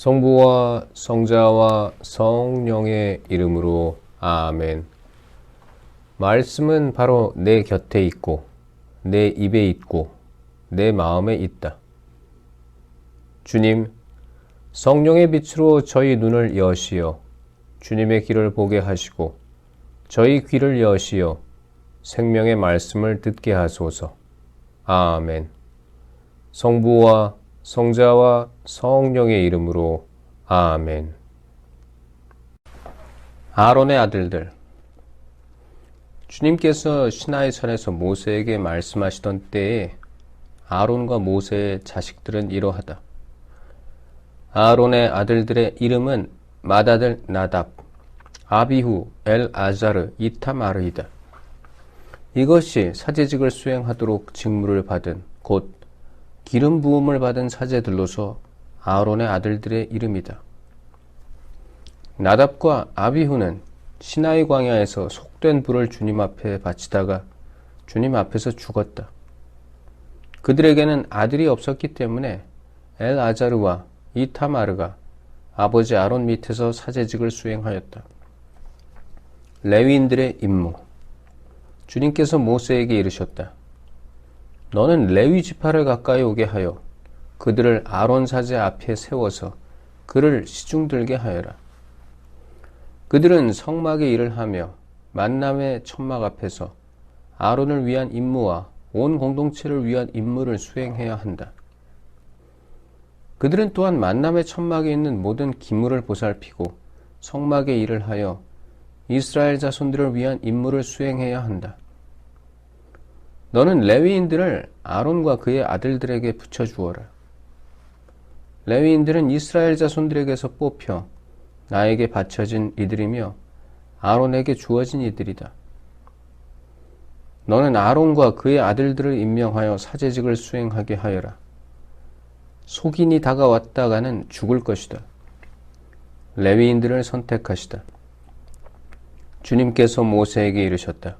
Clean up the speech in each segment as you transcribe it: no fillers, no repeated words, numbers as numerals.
성부와 성자와 성령의 이름으로 아멘. 말씀은 바로 내 곁에 있고 내 입에 있고 내 마음에 있다. 주님, 성령의 빛으로 저희 눈을 여시어 주님의 길을 보게 하시고 저희 귀를 여시어 생명의 말씀을 듣게 하소서. 아멘. 성부와 성자와 성령의 이름으로 아멘. 아론의 아들들. 주님께서 시나이산에서 모세에게 말씀하시던 때에 아론과 모세의 자식들은 이러하다. 아론의 아들들의 이름은 맏아들 나답, 아비후, 엘아자르, 이타마르이다. 이것이 사제직을 수행하도록 직무를 받은 곧 기름 부음을 받은 사제들로서 아론의 아들들의 이름이다. 나답과 아비후는 시나이 광야에서 속된 불을 주님 앞에 바치다가 주님 앞에서 죽었다. 그들에게는 아들이 없었기 때문에 엘아자르와 이타마르가 아버지 아론 밑에서 사제직을 수행하였다. 레위인들의 임무. 주님께서 모세에게 이르셨다. 너는 레위 지파를 가까이 오게 하여 그들을 아론 사제 앞에 세워서 그를 시중들게 하여라. 그들은 성막의 일을 하며 만남의 천막 앞에서 아론을 위한 임무와 온 공동체를 위한 임무를 수행해야 한다. 그들은 또한 만남의 천막에 있는 모든 기물을 보살피고 성막의 일을 하여 이스라엘 자손들을 위한 임무를 수행해야 한다. 너는 레위인들을 아론과 그의 아들들에게 붙여주어라. 레위인들은 이스라엘 자손들에게서 뽑혀 나에게 바쳐진 이들이며 아론에게 주어진 이들이다. 너는 아론과 그의 아들들을 임명하여 사제직을 수행하게 하여라. 속인이 다가왔다가는 죽을 것이다. 레위인들을 선택하시다. 주님께서 모세에게 이르셨다.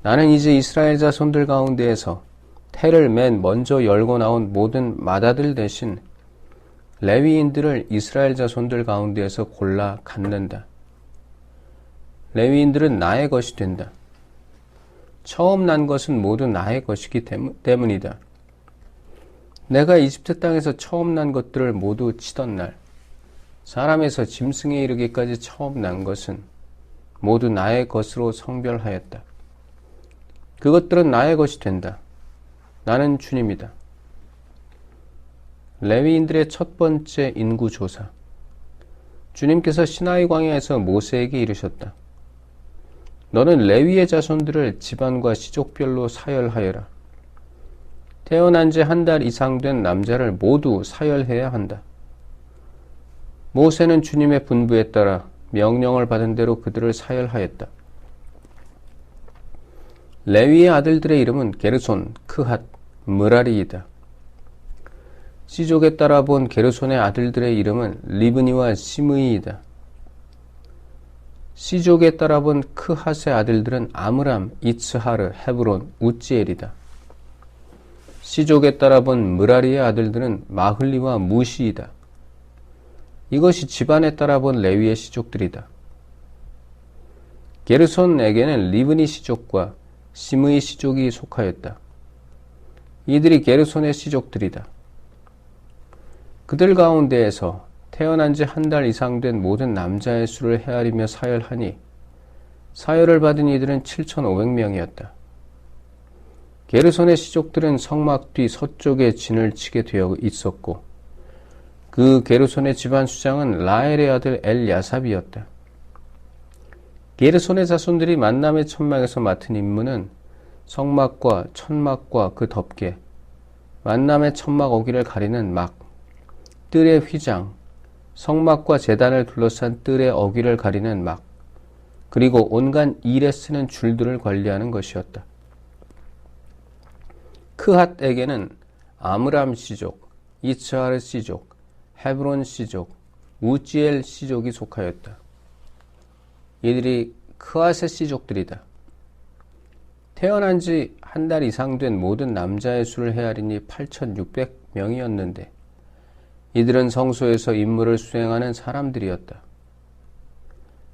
나는 이제 이스라엘 자손들 가운데에서 태를 맨 먼저 열고 나온 모든 맏아들 대신 레위인들을 이스라엘 자손들 가운데에서 골라 갖는다. 레위인들은 나의 것이 된다. 처음 난 것은 모두 나의 것이기 때문이다. 내가 이집트 땅에서 처음 난 것들을 모두 치던 날, 사람에서 짐승에 이르기까지 처음 난 것은 모두 나의 것으로 성별하였다. 그것들은 나의 것이 된다. 나는 주님이다. 레위인들의 첫 번째 인구 조사. 주님께서 시나이 광야에서 모세에게 이르셨다. 너는 레위의 자손들을 집안과 시족별로 사열하여라. 태어난 지 한 달 이상 된 남자를 모두 사열해야 한다. 모세는 주님의 분부에 따라 명령을 받은 대로 그들을 사열하였다. 레위의 아들들의 이름은 게르손, 크핫, 므라리이다. 시족에 따라 본 게르손의 아들들의 이름은 리브니와 시므이이다. 시족에 따라 본 크핫의 아들들은 아므람, 이츠하르, 헤브론, 우찌엘이다. 시족에 따라 본 므라리의 아들들은 마흘리와 무시이다. 이것이 집안에 따라 본 레위의 시족들이다. 게르손에게는 리브니 시족과 시므이 시족이 속하였다. 이들이 게르손의 시족들이다. 그들 가운데에서 태어난 지 한 달 이상 된 모든 남자의 수를 헤아리며 사열하니 사열을 받은 이들은 7,500명이었다. 게르손의 시족들은 성막 뒤 서쪽에 진을 치게 되어 있었고 그 게르손의 집안 수장은 라엘의 아들 엘야삽이었다. 게르손의 자손들이 만남의 천막에서 맡은 임무는 성막과 천막과 그 덮개, 만남의 천막 어기를 가리는 막, 뜰의 휘장, 성막과 제단을 둘러싼 뜰의 어기를 가리는 막, 그리고 온갖 일에 쓰는 줄들을 관리하는 것이었다. 크핫에게는 아므람 시족, 이츠하르 시족, 헤브론 시족, 우찌엘 시족이 속하였다. 이들이 크핫의 시족들이다. 태어난 지 한 달 이상 된 모든 남자의 수를 헤아리니 8,600명이었는데 이들은 성소에서 임무를 수행하는 사람들이었다.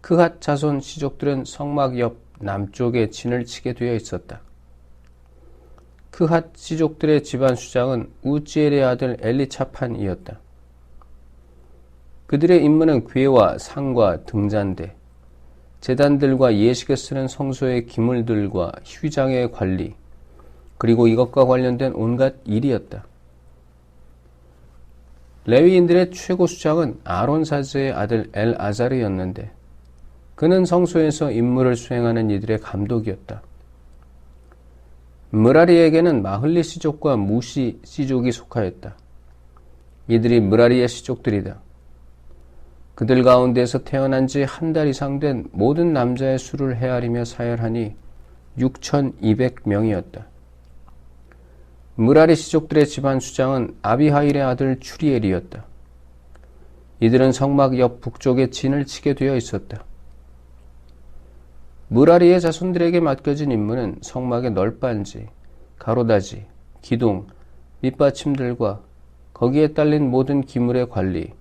크핫 자손 시족들은 성막 옆 남쪽에 진을 치게 되어 있었다. 크핫 시족들의 집안 수장은 우지엘의 아들 엘리차판이었다. 그들의 임무는 괴와 상과 등잔대, 제단들과 예식에 쓰는 성소의 기물들과 휘장의 관리, 그리고 이것과 관련된 온갖 일이었다. 레위인들의 최고 수장은 아론 사제의 아들 엘아자르였는데 그는 성소에서 임무를 수행하는 이들의 감독이었다. 므라리에게는 마흘리 시족과 무시 시족이 속하였다. 이들이 므라리의 시족들이다. 그들 가운데에서 태어난 지 한 달 이상 된 모든 남자의 수를 헤아리며 사열하니 6,200명이었다. 므라리 시족들의 집안 수장은 아비하일의 아들 추리엘이었다. 이들은 성막 옆 북쪽에 진을 치게 되어 있었다. 므라리의 자손들에게 맡겨진 임무는 성막의 널빤지, 가로다지, 기둥, 밑받침들과 거기에 딸린 모든 기물의 관리,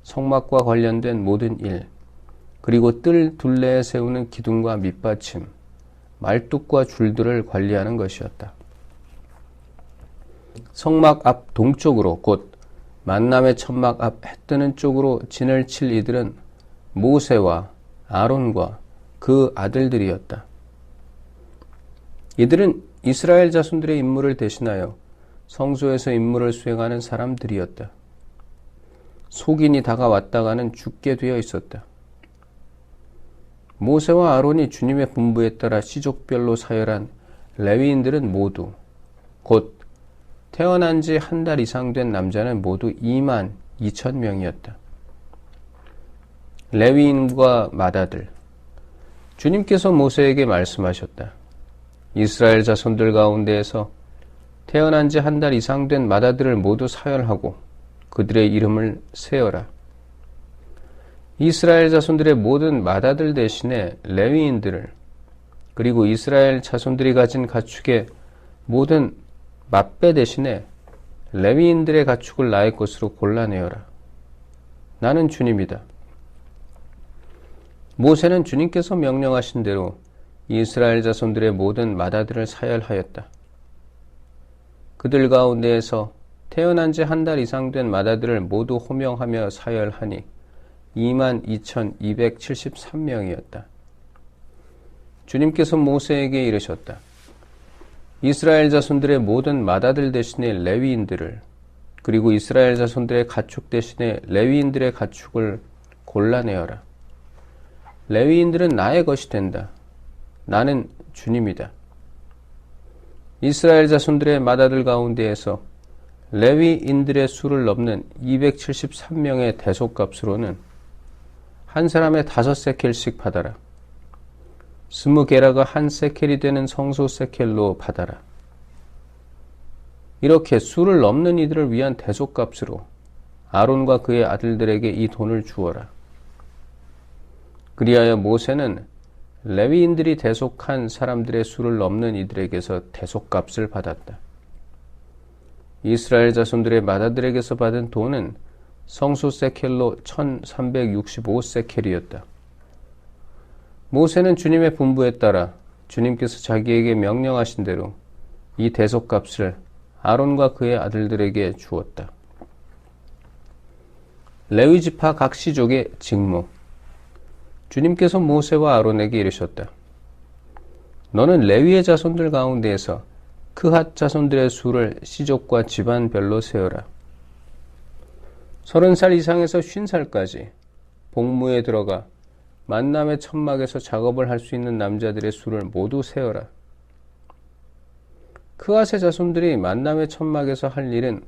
성막과 관련된 모든 일, 그리고 뜰 둘레에 세우는 기둥과 밑받침, 말뚝과 줄들을 관리하는 것이었다. 성막 앞 동쪽으로 곧 만남의 천막 앞 해뜨는 쪽으로 진을 칠 이들은 모세와 아론과 그 아들들이었다. 이들은 이스라엘 자손들의 임무를 대신하여 성소에서 임무를 수행하는 사람들이었다. 속인이 다가왔다가는 죽게 되어 있었다. 모세와 아론이 주님의 분부에 따라 시족별로 사열한 레위인들은 모두 곧 태어난 지 한 달 이상 된 남자는 모두 22,000명이었다. 레위인과 맏아들, 주님께서 모세에게 말씀하셨다. 이스라엘 자손들 가운데에서 태어난 지 한 달 이상 된 맏아들을 모두 사열하고 그들의 이름을 세어라. 이스라엘 자손들의 모든 맏아들 대신에 레위인들을 그리고 이스라엘 자손들이 가진 가축의 모든 맏배 대신에 레위인들의 가축을 나의 것으로 골라내어라. 나는 주님이다. 모세는 주님께서 명령하신 대로 이스라엘 자손들의 모든 맏아들을 사열하였다. 그들 가운데에서 태어난 지 한 달 이상 된 맏아들을 모두 호명하며 사열하니 22,273명이었다. 주님께서 모세에게 이르셨다. 이스라엘 자손들의 모든 맏아들 대신에 레위인들을 그리고 이스라엘 자손들의 가축 대신에 레위인들의 가축을 골라내어라. 레위인들은 나의 것이 된다. 나는 주님이다. 이스라엘 자손들의 맏아들 가운데에서 레위인들의 수를 넘는 273명의 대속값으로는 한 사람의 5세켈씩 받아라. 20게라가 한 세켈이 되는 성소 세켈로 받아라. 이렇게 수를 넘는 이들을 위한 대속값으로 아론과 그의 아들들에게 이 돈을 주어라. 그리하여 모세는 레위인들이 대속한 사람들의 수를 넘는 이들에게서 대속값을 받았다. 이스라엘 자손들의 맏아들에게서 받은 돈은 성소 세켈로 1365세켈이었다. 모세는 주님의 분부에 따라 주님께서 자기에게 명령하신 대로 이 대속값을 아론과 그의 아들들에게 주었다. 레위 지파 각 시족의 직무. 주님께서 모세와 아론에게 이르셨다. 너는 레위의 자손들 가운데에서 크핫 자손들의 수를 시족과 집안별로 세어라. 30살 이상에서 50살까지 복무에 들어가 만남의 천막에서 작업을 할 수 있는 남자들의 수를 모두 세어라. 크핫의 자손들이 만남의 천막에서 할 일은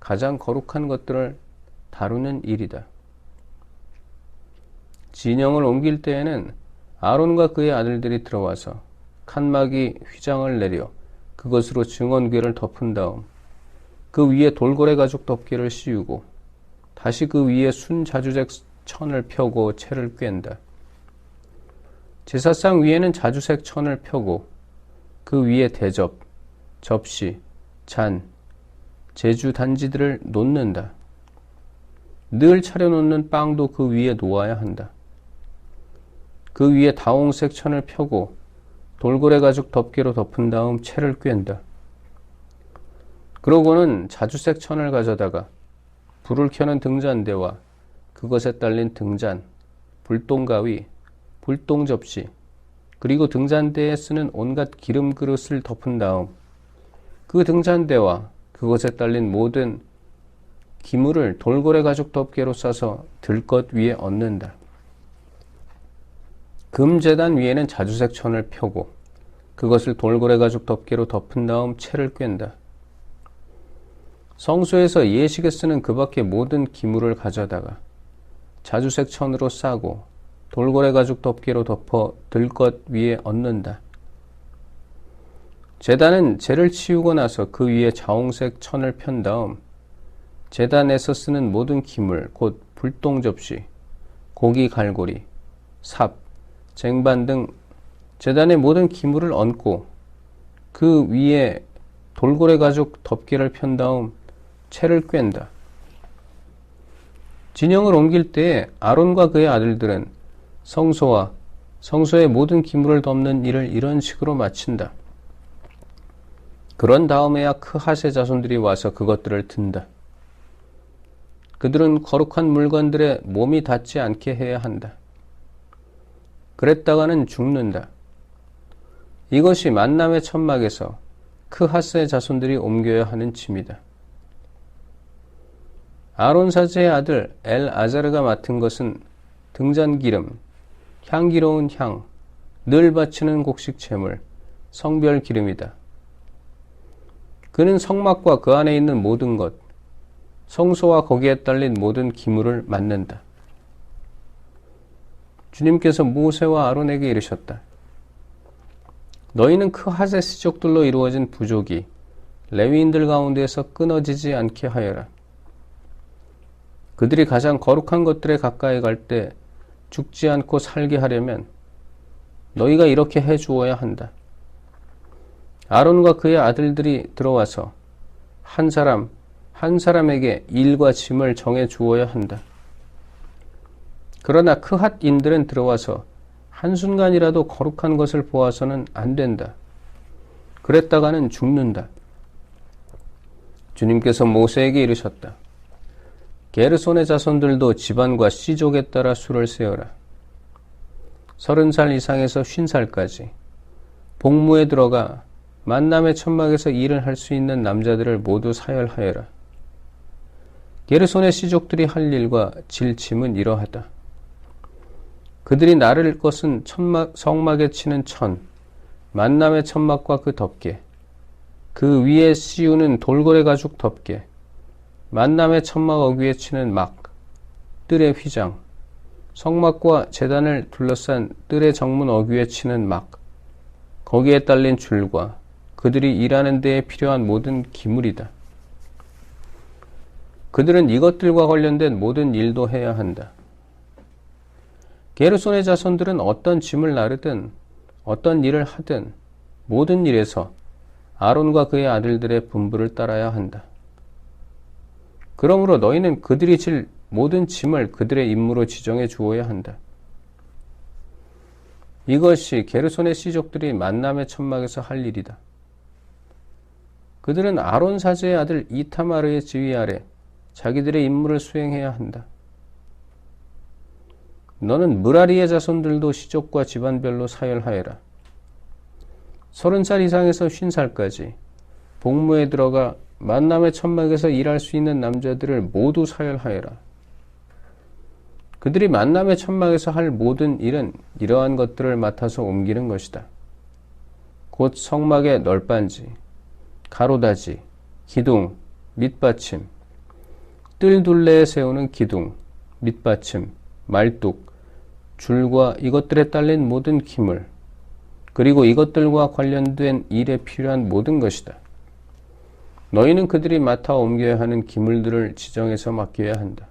가장 거룩한 것들을 다루는 일이다. 진영을 옮길 때에는 아론과 그의 아들들이 들어와서 칸막이 휘장을 내려 그것으로 증언궤를 덮은 다음 그 위에 돌고래 가죽 덮개를 씌우고 다시 그 위에 순 자주색 천을 펴고 채를 꿰는다. 제사상 위에는 자주색 천을 펴고 그 위에 대접, 접시, 잔, 제주 단지들을 놓는다. 늘 차려놓는 빵도 그 위에 놓아야 한다. 그 위에 다홍색 천을 펴고 돌고래 가죽 덮개로 덮은 다음 채를 꿰는다. 그러고는 자주색 천을 가져다가 불을 켜는 등잔대와 그것에 딸린 등잔, 불똥가위, 불똥접시, 그리고 등잔대에 쓰는 온갖 기름 그릇을 덮은 다음 그 등잔대와 그것에 딸린 모든 기물을 돌고래 가죽 덮개로 싸서 들것 위에 얹는다. 금제단 위에는 자주색 천을 펴고 그것을 돌고래 가죽 덮개로 덮은 다음 채를 꿰는다. 성소에서 예식에 쓰는 그 밖의 모든 기물을 가져다가 자주색 천으로 싸고 돌고래 가죽 덮개로 덮어 들것 위에 얹는다. 제단은 재를 치우고 나서 그 위에 자홍색 천을 편 다음 제단에서 쓰는 모든 기물 곧 불똥접시, 고기 갈고리, 삽, 쟁반 등 제단의 모든 기물을 얹고 그 위에 돌고래 가죽 덮개를 편 다음 채를 꿰는다. 진영을 옮길 때에 아론과 그의 아들들은 성소와 성소의 모든 기물을 덮는 일을 이런 식으로 마친다. 그런 다음에야 크핫의 자손들이 와서 그것들을 든다. 그들은 거룩한 물건들에 몸이 닿지 않게 해야 한다. 그랬다가는 죽는다. 이것이 만남의 천막에서 크핫의 자손들이 옮겨야 하는 짐이다. 아론 사제의 아들 엘아자르가 맡은 것은 등잔기름, 향기로운 향, 늘 바치는 곡식 제물, 성별 기름이다. 그는 성막과 그 안에 있는 모든 것, 성소와 거기에 딸린 모든 기물을 맡는다. 주님께서 모세와 아론에게 이르셨다. 너희는 크핫의 시족들로 이루어진 부족이 레위인들 가운데에서 끊어지지 않게 하여라. 그들이 가장 거룩한 것들에 가까이 갈 때 죽지 않고 살게 하려면 너희가 이렇게 해 주어야 한다. 아론과 그의 아들들이 들어와서 한 사람 한 사람에게 일과 짐을 정해 주어야 한다. 그러나 크핫인들은 들어와서 한순간이라도 거룩한 것을 보아서는 안 된다. 그랬다가는 죽는다. 주님께서 모세에게 이르셨다. 게르손의 자손들도 집안과 씨족에 따라 수를 세어라. 30살 이상에서 50살까지 복무에 들어가 만남의 천막에서 일을 할 수 있는 남자들을 모두 사열하여라. 게르손의 씨족들이 할 일과 질 짐은 이러하다. 그들이 나를 것은 성막에 치는 천, 만남의 천막과 그 덮개, 그 위에 씌우는 돌고래 가죽 덮개, 만남의 천막 어귀에 치는 막, 뜰의 휘장, 성막과 제단을 둘러싼 뜰의 정문 어귀에 치는 막, 거기에 딸린 줄과 그들이 일하는 데에 필요한 모든 기물이다. 그들은 이것들과 관련된 모든 일도 해야 한다. 게르손의 자손들은 어떤 짐을 나르든 어떤 일을 하든 모든 일에서 아론과 그의 아들들의 분부를 따라야 한다. 그러므로 너희는 그들이 질 모든 짐을 그들의 임무로 지정해 주어야 한다. 이것이 게르손의 씨족들이 만남의 천막에서 할 일이다. 그들은 아론 사제의 아들 이타마르의 지휘 아래 자기들의 임무를 수행해야 한다. 너는 므라리의 자손들도 씨족과 집안별로 사열하여라. 30살 이상에서 50살까지 복무에 들어가 만남의 천막에서 일할 수 있는 남자들을 모두 사열하여라. 그들이 만남의 천막에서 할 모든 일은 이러한 것들을 맡아서 옮기는 것이다. 곧 성막의 널빤지, 가로다지, 기둥, 밑받침, 뜰 둘레에 세우는 기둥, 밑받침, 말뚝, 줄과 이것들에 딸린 모든 기물, 그리고 이것들과 관련된 일에 필요한 모든 것이다. 너희는 그들이 맡아 옮겨야 하는 기물들을 지정해서 맡겨야 한다.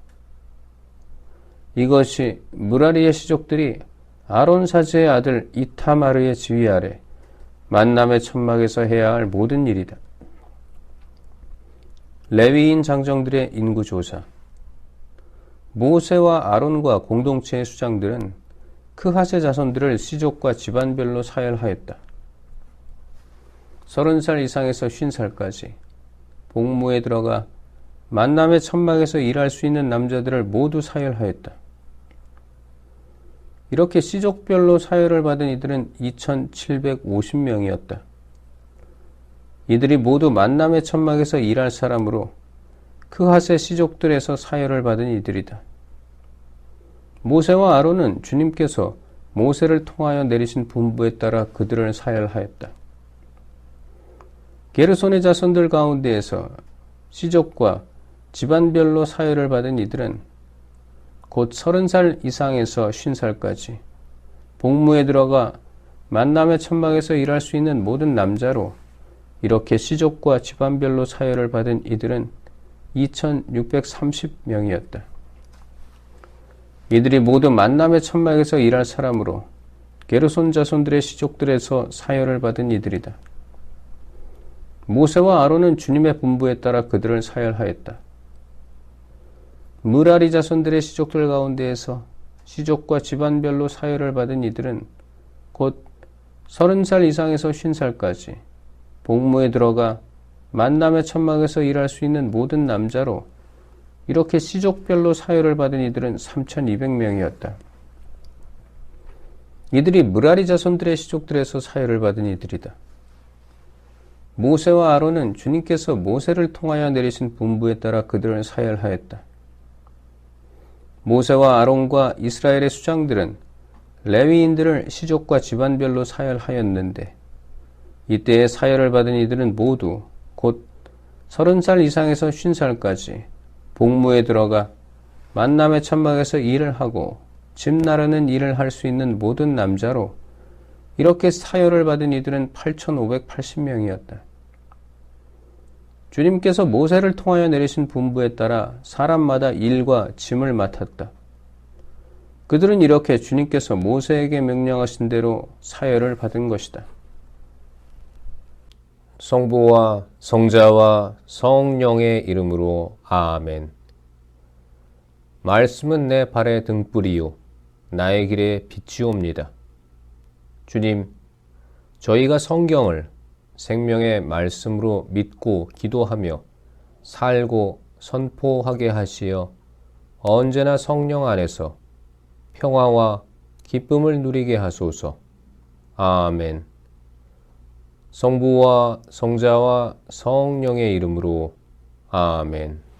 이것이 므라리의 씨족들이 아론 사제의 아들 이타마르의 지휘 아래 만남의 천막에서 해야 할 모든 일이다. 레위인 장정들의 인구조사. 모세와 아론과 공동체의 수장들은 그핫의 자손들을 시족과 집안별로 사열하였다. 30살 이상에서 50살까지 복무에 들어가 만남의 천막에서 일할 수 있는 남자들을 모두 사열하였다. 이렇게 시족별로 사열을 받은 이들은 2750명이었다. 이들이 모두 만남의 천막에서 일할 사람으로 그핫의 시족들에서 사열을 받은 이들이다. 모세와 아론은 주님께서 모세를 통하여 내리신 분부에 따라 그들을 사열하였다. 게르손의 자손들 가운데에서 시족과 집안별로 사열을 받은 이들은 곧 30살 이상에서 50살까지 복무에 들어가 만남의 천막에서 일할 수 있는 모든 남자로 이렇게 시족과 집안별로 사열을 받은 이들은 2630명이었다. 이들이 모두 만남의 천막에서 일할 사람으로 게르손 자손들의 시족들에서 사열을 받은 이들이다. 모세와 아론은 주님의 분부에 따라 그들을 사열하였다. 무라리 자손들의 시족들 가운데에서 시족과 집안별로 사열을 받은 이들은 곧 30살 이상에서 50살까지 복무에 들어가 만남의 천막에서 일할 수 있는 모든 남자로 이렇게 시족별로 사열을 받은 이들은 3200명이었다. 이들이 무라리 자손들의 시족들에서 사열을 받은 이들이다. 모세와 아론은 주님께서 모세를 통하여 내리신 분부에 따라 그들을 사열하였다. 모세와 아론과 이스라엘의 수장들은 레위인들을 시족과 집안별로 사열하였는데 이때에 사열을 받은 이들은 모두 곧 30살 이상에서 50살까지 복무에 들어가 만남의 천막에서 일을 하고 집 나르는 일을 할 수 있는 모든 남자로 이렇게 사열을 받은 이들은 8580명이었다. 주님께서 모세를 통하여 내리신 분부에 따라 사람마다 일과 짐을 맡았다. 그들은 이렇게 주님께서 모세에게 명령하신 대로 사열을 받은 것이다. 성부와 성자와 성령의 이름으로 아멘. 말씀은 내 발의 등불이요 나의 길에 빛이옵니다. 주님, 저희가 성경을 생명의 말씀으로 믿고 기도하며 살고 선포하게 하시어 언제나 성령 안에서 평화와 기쁨을 누리게 하소서. 아멘. 성부와 성자와 성령의 이름으로 아멘.